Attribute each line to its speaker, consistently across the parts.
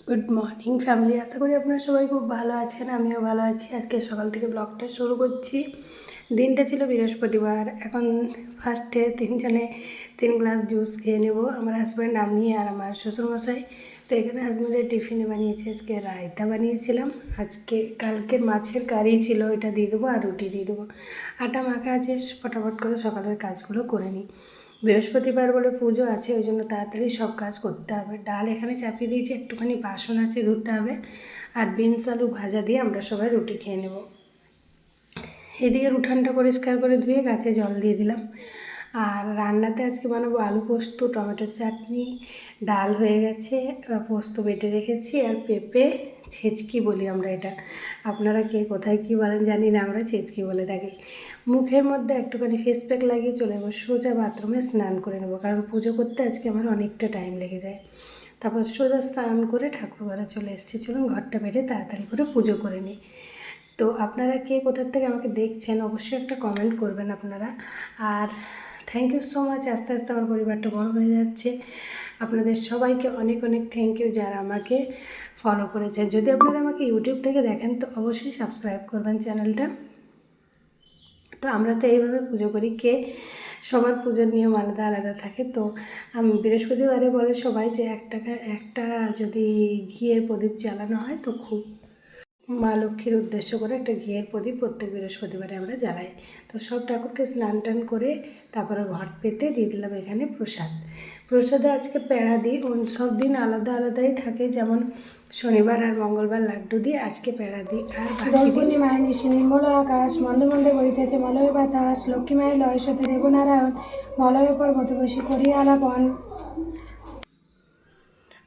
Speaker 1: Good morning family, আশা করি আপনারা সবাই খুব ভালো আছেন। আমিও ভালো আছি। আজকে সকাল থেকে ব্লগটা শুরু করছি। দিনটা ছিল বৃহস্পতিবার। এখন ফার্স্টে তিনজনে 3 গ্লাস জুস খেয়ে নেব, আমার হাজব্যান্ড, আমি আর আমার শ্বশুরমশাই। তো এখানে হাজব্যান্ডের টিফিনে বানিয়েছি আজকে রায়তা বানিয়েছিলাম। আজকে কালকের মাছের কারি ছিল, এটা দিয়ে দেবো আর রুটি দিয়ে দেবো। আটা মাখা আছে, ফটাফট করে সকালের কাজগুলো করে নিই। বৃহস্পতিবার বলে পুজো আছে, ওই জন্য তাড়াতাড়ি সব কাজ করতে হবে। ডাল এখানে চাপিয়ে দিয়েছি, একটুখানি বাসন আছে ধুতে হবে। আর বিনস আলু ভাজা দিয়ে আমরা সবাই রুটি খেয়ে নেব। এদিকে উঠানটা পরিষ্কার করে ধুয়ে গাছে জল দিয়ে দিলাম। আর রান্নাতে আজকে বানাবো আলু পোস্ত, টমেটোর চাটনি, ডাল হয়ে গেছে, পোস্ত বেটে রেখেছি, আর পেঁপে ছেচকি বলি আমরা এটা। আপনারা কে কোথায় কী বলেন জানি না, আমরা ছেচকি বলে থাকি। মুখের মধ্যে একটুখানি ফেস প্যাক লাগিয়ে চলে যাবো সোজা বাথরুমে স্নান করে নেবো, কারণ পুজো করতে আজকে আমার অনেকটা টাইম লেগে যায়। তারপর সোজা স্নান করে ঠাকুরঘরে চলে এসেছি। চলুন ঘরটা বেড়ে তাড়াতাড়ি করে পুজো করে নিই। তো আপনারা কে কোথার থেকে আমাকে দেখছেন অবশ্যই একটা কমেন্ট করবেন আপনারা। আর থ্যাংক ইউ সো মাচ। আস্তে আস্তে আমার পরিবারটা বড় হয়ে যাচ্ছে। আপনাদের সবাইকে অনেক অনেক থ্যাংক ইউ যারা আমাকে ফলো করেছেন। যদি আপনারা আমাকে ইউটিউব থেকে দেখেন তো অবশ্যই সাবস্ক্রাইব করবেন চ্যানেলটা। তো আমরা তো এইভাবে পুজো করি। সবার পুজোর নিয়ম আলাদা আলাদা থাকে। তো আমি বৃহস্পতিবারে বলে সবাই যে একটা যদি ঘিয়ের প্রদীপ জ্বালানো হয় তো খুব মা লক্ষ্মীর উদ্দেশ্য করে একটা ঘিয়ের প্রদীপ প্রত্যেক বৃহস্পতিবারে আমরা জ্বালাই। তো সব ঠাকুরকে স্নান টান করে তারপরে ঘট পেতে দিয়ে দিলাম এখানে প্রসাদে আজকে প্যাড়া দিই। সব দিন আলাদা আলাদাই থাকে, যেমন শনিবার আর মঙ্গলবার লাড্ডু দিই, আজকে প্যাড়া দিই। আর দোল পূর্ণিমায় নিশি নির্মল আকাশ, মন্দে মন্দে বইতেছে মলয় বাতাস, লক্ষ্মী মায়ের লয় সাথে দেবনারায়ণ, মলয় পর্বত বসে করি আলাপন।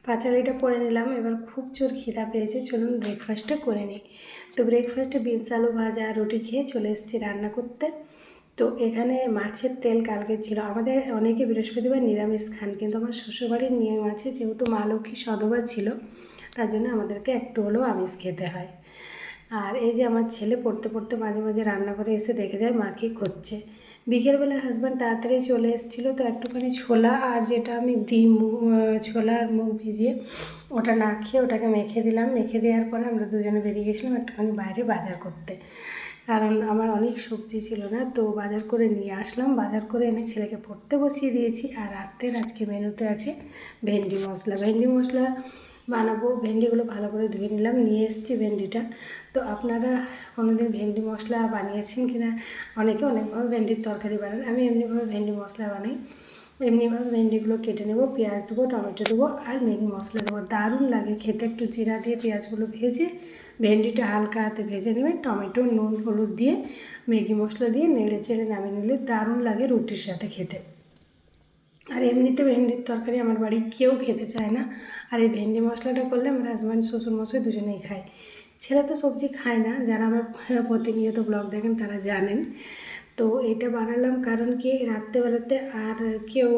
Speaker 1: পাঁচালিটা পরে নিলাম। এবার খুব জোর খিদা পেয়েছে, চলুন ব্রেকফাস্টটা করে নিই। তো ব্রেকফাস্টে বিনস আলু ভাজা রুটি খেয়ে চলে এসেছি রান্না করতে। তো এখানে মাছের তেল কালকে ছিল। আমাদের অনেকে বৃহস্পতিবার নিরামিষ খান, কিন্তু আমার শ্বশুরবাড়ির নিয়ম আছে, যেহেতু মা লক্ষ্মী সধবা ছিল তার জন্য আমাদেরকে একটু হলেও আমিষ খেতে হয়। আর এই যে আমার ছেলে পড়তে পড়তে মাঝে মাঝে রান্না করে এসে দেখে যায় মা কী করছে। বিকেলবেলা হাজব্যান্ড তাড়াতাড়ি চলে এসেছিলো, তো একটুখানি ছোলা আর যেটা আমি দিই ছোলা আর মুগ ভিজিয়ে, ওটা না খেয়ে ওটাকে মেখে দিলাম। মেখে দেওয়ার পরে আমরা দুজনে বেরিয়ে গেছিলাম একটুখানি বাইরে বাজার করতে, কারণ আমার অনেক সবজি ছিল না। তো বাজার করে নিয়ে আসলাম, বাজার করে এনে ছেলেকে পড়তে বসিয়ে দিয়েছি। আর রাতের আজকে মেনুতে আছে ভেন্ডি মশলা বানাবো। ভেন্ডিগুলো ভালো করে ধুয়ে নিলাম, নিয়ে এসেছি ভেন্ডিটা। তো আপনারা কোনোদিন ভেন্ডি মশলা বানিয়েছেন কি না? অনেকে অনেকভাবে ভেন্ডির তরকারি বানান, আমি এমনিভাবে ভেন্ডি মশলা বানাই। এমনিভাবে ভেন্ডিগুলো কেটে নেব, পেঁয়াজ দেবো, টমেটো দেবো আর ম্যাগি মশলা দেবো, দারুণ লাগে খেতে। একটু জিরা দিয়ে পেঁয়াজগুলো ভেজে ভেন্ডিটা হালকা হাতে ভেজে নেবেন, টমেটো নুন হলুদ দিয়ে ম্যাগি মশলা দিয়ে নেড়ে চেড়ে নামিয়ে নিলে দারুণ লাগে রুটির সাথে খেতে। আর এমনিতে ভেন্ডির তরকারি আমার বাড়ি কেউ খেতে চায় না, আর এই ভেন্ডি মশলাটা করলে আমার হাজব্যান্ড শ্বশুরমশাই দুজনেই খায়। ছেলে তো সবজি খায় না, যারা আমার প্রতিনিয়ত ব্লগ দেখেন তারা জানেন। তো এটা বানালাম কারণ কি রাত্রেবেলাতে আর কেউ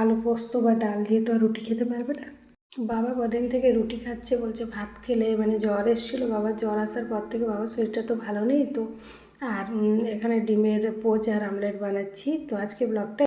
Speaker 1: আলু পোস্ত বা ডাল দিয়ে তো আর রুটি খেতে পারবে না। বাবা কদিন থেকে রুটি খাচ্ছে, বলছে ভাত খেলে মানে জ্বর এসেছিলো, বাবার জ্বর আসার পর থেকে বাবার শরীরটা তো ভালো নেই। তো আর এখানে ডিমের পোচ আর আমলেট বানাচ্ছি। তো আজকে ব্লগটা